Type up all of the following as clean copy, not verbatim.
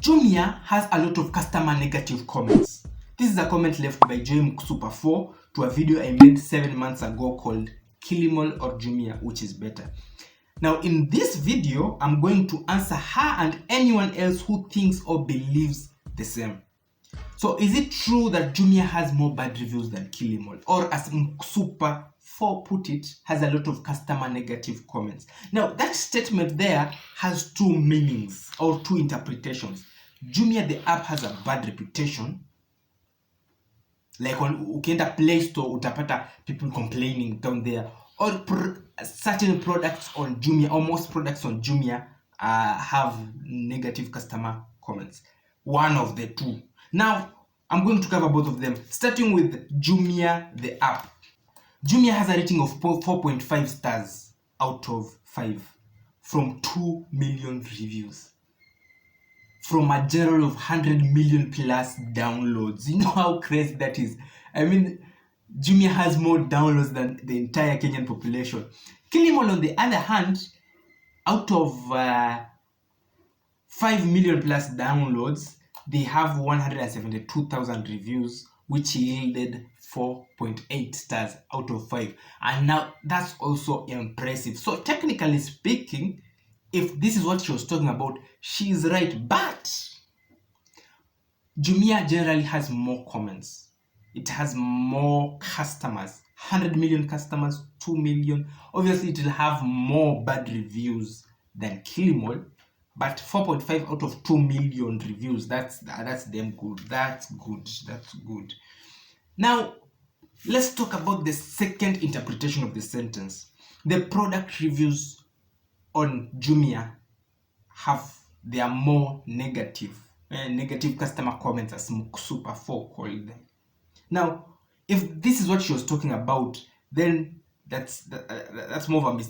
Jumia has a lot of customer negative comments. This is a comment left by Joy Super 4 to a video I made 7 months ago called Kilimall or Jumia, which is better. Now in this video, I'm going to answer her and anyone else who thinks or believes the same. So is it true that Jumia has more bad reviews than Kilimall, or as Super 4 put it, has a lot of customer negative comments? Now that statement there has two meanings or two interpretations. Jumia the app has a bad reputation. Like on ukienda Play Store utapata people complaining down there, or certain products on Jumia, or most products on Jumia have negative customer comments. One of the two. Now I'm going to cover both of them, starting with Jumia the app. Jumia has a rating of 4.5 stars out of 5 from 2 million reviews, from a general of 100 million plus downloads. You know how crazy that is? I mean, Jumia has more downloads than the entire Kenyan population. Kilimall, on the other hand, out of 5 million plus downloads, they have 172,000 reviews, which yielded 4.8 stars out of 5. And now that's also impressive. So technically speaking, if this is what she was talking about, she is right. But Jumia generally has more comments. It has more customers. 100 million customers, 2 million. Obviously, it will have more bad reviews than Kilimall. But 4.5 out of 2 million reviews, that's damn good. That's good. Now, let's talk about the second interpretation of the sentence. The product reviews on Jumia they are more negative customer comments, as Super 4 called them. Now, if this is what she was talking about, then that's more of a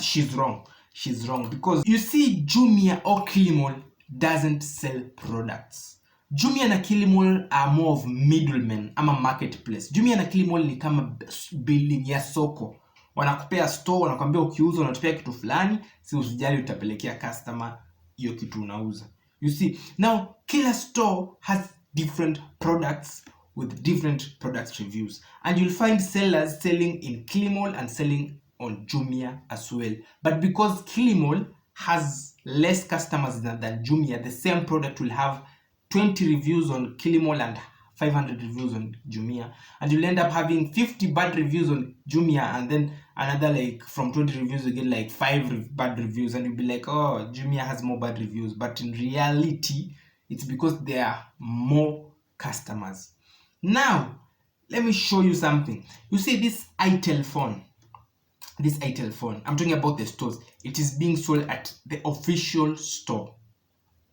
she's wrong. She's wrong, because you see, Jumia or Kilimall doesn't sell products. Jumia na Kilimall are more of middlemen ama marketplace. Jumia na Kilimall ni kama building ya soko. Wanakupea store, wanakuambia ukiuza unatupea kitu fulani, si usijali utapelekea customer hiyo kitu unauza. You see, now kila store has different products with different product reviews, and you'll find sellers selling in Kilimall and selling on Jumia as well. But because Kilimall has less customers than Jumia, the same product will have 20 reviews on Kilimall and 500 reviews on Jumia, and you'll end up having 50 bad reviews on Jumia, and then another, like, from 20 reviews you get like 5 bad reviews, and you'll be like, oh, Jumia has more bad reviews. But in reality, it's because there are more customers. Now let me show you something. You see this itel phone, I'm talking about the stores. It is being sold at the official store.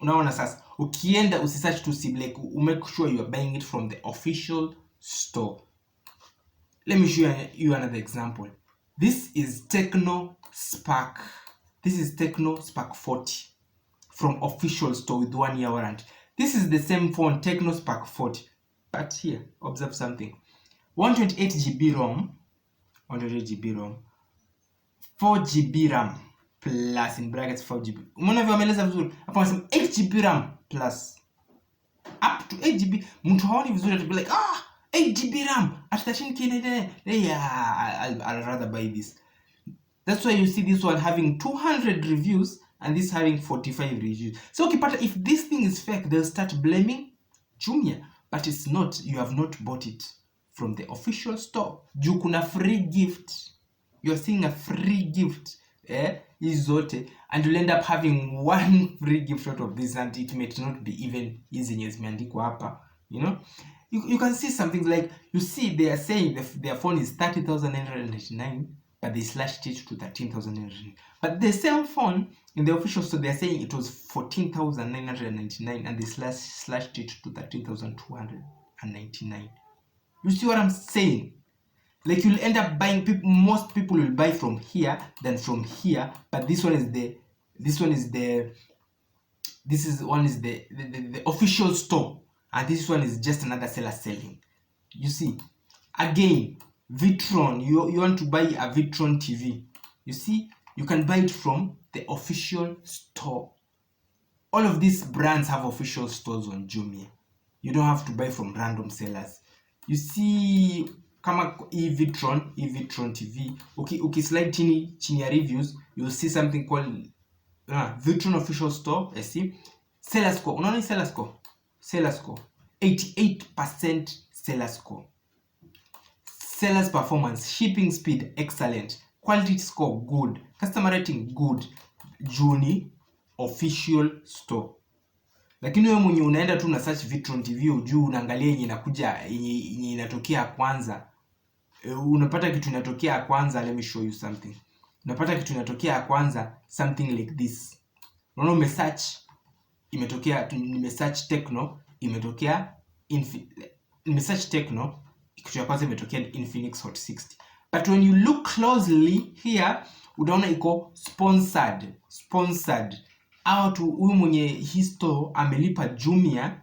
Unaona sasa, ukienda usisearch to see, like, make sure you are buying it from the official store. Let me show you another example. This is Tecno Spark 40 from official store with 1 year warranty. This is the same phone, Tecno Spark 40, but here, observe something. 128 GB ROM, 4 GB RAM plus, in brackets 4 GB. Umeona vile wameeleza vizuri? Hapo wanasema 8 GB RAM plus up to 8 GB. Mtu haoni vizuri, atable like, 8 GB RAM at 13K. Yeah, I'll rather buy this. That's why you see this one having 200 reviews and this having 45 reviews. So if this thing is fake, they'll start blaming Jumia, but it's not. You have not bought it from the official store. Juu kuna free gift. You're seeing a free gift, izote, and you'll end up having one free gift out of this, and it may not be even easy as meandikwa hapa. You know, you can see something like, you see they are saying their phone is 30,999, but they slashed it to 13,999. But the same phone in the official store, they are saying it was 14,999, and they slashed it to 13,299. You see what I'm saying? Like, you'll end up buying, most people will buy from here than from here, but this one is the official store, and this one is just another seller selling. You see, again, Vitron, you want to buy a Vitron TV, you see, you can buy it from the official store. all of these brands have official stores on Jumia. You don't have to buy from random sellers. You see kama Evitron TV, ukislide chini ya reviews, you'll see something called Vitron official store. I see seller score. Unaona seller score? Seller score 88% seller score. Sellers performance, shipping speed excellent, quality score good, customer rating good. Juni official store. Lakini wewe mwenye unaenda tu na search Vitron TV juu unaangalia yenye inakuja yenye inatokea kwanza, unapata kitu inatokea kwanza. Let me show you something. Unapata kitu inatokea kwanza, something like this. Unaona umesearch imetokea, nimesearch Tecno imetokea nimesearch Tecno, kitu ya kwanza imetokea Infinix Hot 60. But when you look closely here, unaona iko sponsored. Au tu huyu mwenye histo amelipa Jumia,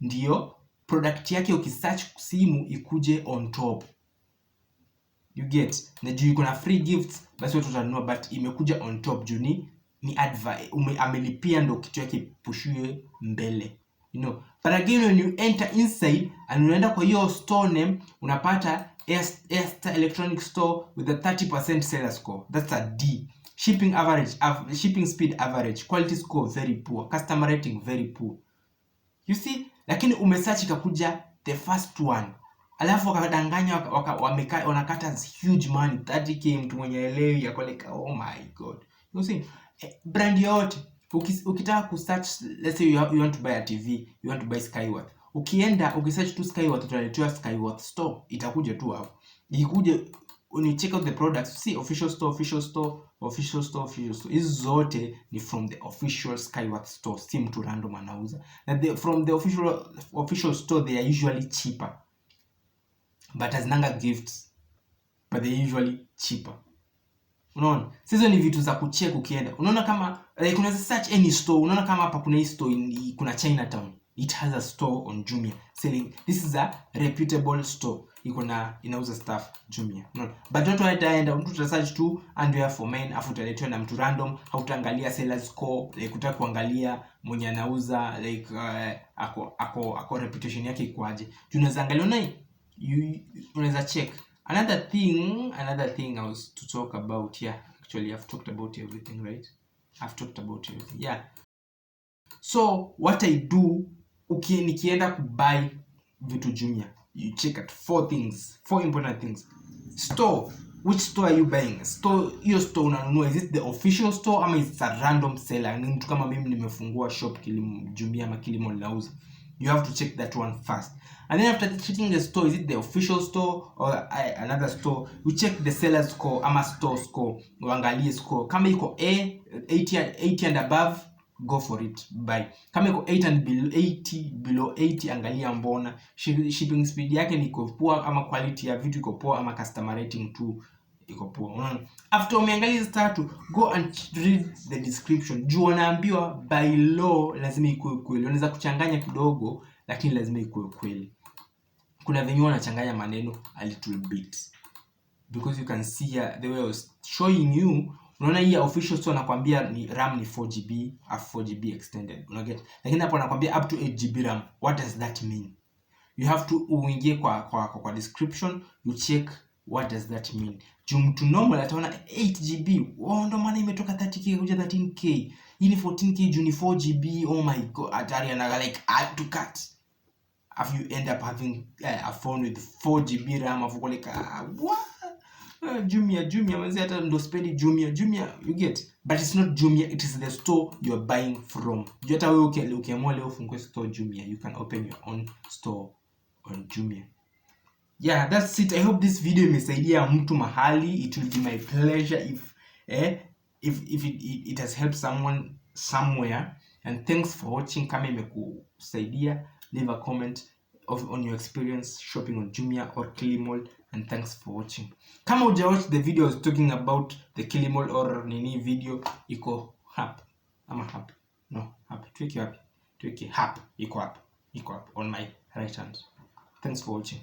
ndio product yake ukisearch simu ikuje on top. You get? Na juu iko na free gifts, basi watu watanunua, but imekuja on top juu ni amelipia ndo kitu yake pushiwe mbele. You know. But again, when you enter inside and unaenda kwa hiyo store name, unapata Airsta Electronic Store with a 30% seller score. That's a D. Shipping speed average, quality score very poor, customer rating very poor. You see, lakini umesearch ikakuja the first one, alafu wakadanganya wanakata huge money 30k. Mtu mwenye elewi yako like, oh my god. You see, brand yote ukitaka ku search, let's say you want to buy a TV, you want to buy Skyworth, ukienda ukisearch tu Skyworth, utaletewa Skyworth store, itakuja tu hapo. Ikuje when you check out the products, see official store. Hizi zote ni from the official Skyworth store, si mtu random anauza. Na from the official store, they are usually cheaper, but as nanga gifts, but they are usually cheaper. Unaona, hizo ni vitu za kucheck ukienda. Unaona kama like unaweza search any store. Unaona kama hapa kuna hii store kuna Chinatown, it has a store on Jumia selling. This is a reputable store, inauza stuff Jumia. Unaona, but watu hataenda, mtu utasearch tu underwear for men, afu utaletwa na mtu random, hautaangalia sellers score, like utaka kuangalia mwenye anauza like ako reputation yake ikwaje. Unaweza angalia unaweza check. Another thing I was to talk about here. Actually, I've talked about everything, right? Yeah. So what I do, nikienda kubuy vitu Jumia, you check at four important things. Store. Which store are you buying? Your store unanunua, is it the official store ama is it a random seller? Ni mtu kama mimi nimefungua shop Jumia ama Kilimall nauza. You have to check that one first. And then after checking the store, is it the official store or another store? You check the seller's score ama store score. Uangalie score. Kama iko 80 and above, go for it, buy. Kama iko 8 and below 80, angalia mbona shipping speed yake ni poor ama quality ya vitu iko poor ama customer rating tu iko poor. After umeangalia hizo tatu, go and read the description. Juu wanaambiwa by law lazima ikuwe kweli. Unaweza kuchanganya kidogo, lakini lazima ikuwe kweli. Kuna venye wanachanganya maneno a little bit, because you can see here the way I was showing you. Unaona hii official store anakuambia ni RAM ni 4GB, 4GB extended. Unaget? Lakini hapo anakuambia up to 8GB RAM. What does that mean? You have to uingie kwa description, you check what does that mean. Juu mtu normal ataona 8GB, ndo maana imetoka 30k kuja 13k. Hii ni 14k juu ni 4GB. Oh my god, atari anaga like add to cut. If you end up having a phone with 4GB RAM, afu like what? Jumia manzi hata ndo spendi Jumia, you get. But it's not Jumia, it is the store you are buying from. Juu hata wewe ukiamua leo ufungue store Jumia, you can open your own store on Jumia. Yeah, that's it. I hope this video imesaidia mtu mahali. It will be my pleasure if it has helped someone somewhere. And thanks for watching. Kama imekusaidia, leave a comment on your experience shopping on Jumia or Kilimall, and thanks for watching. Kama uja watch the video I was talking about the Kilimall or nini video, iko hap tuweke hap iko hap on my right hand. Thanks for watching.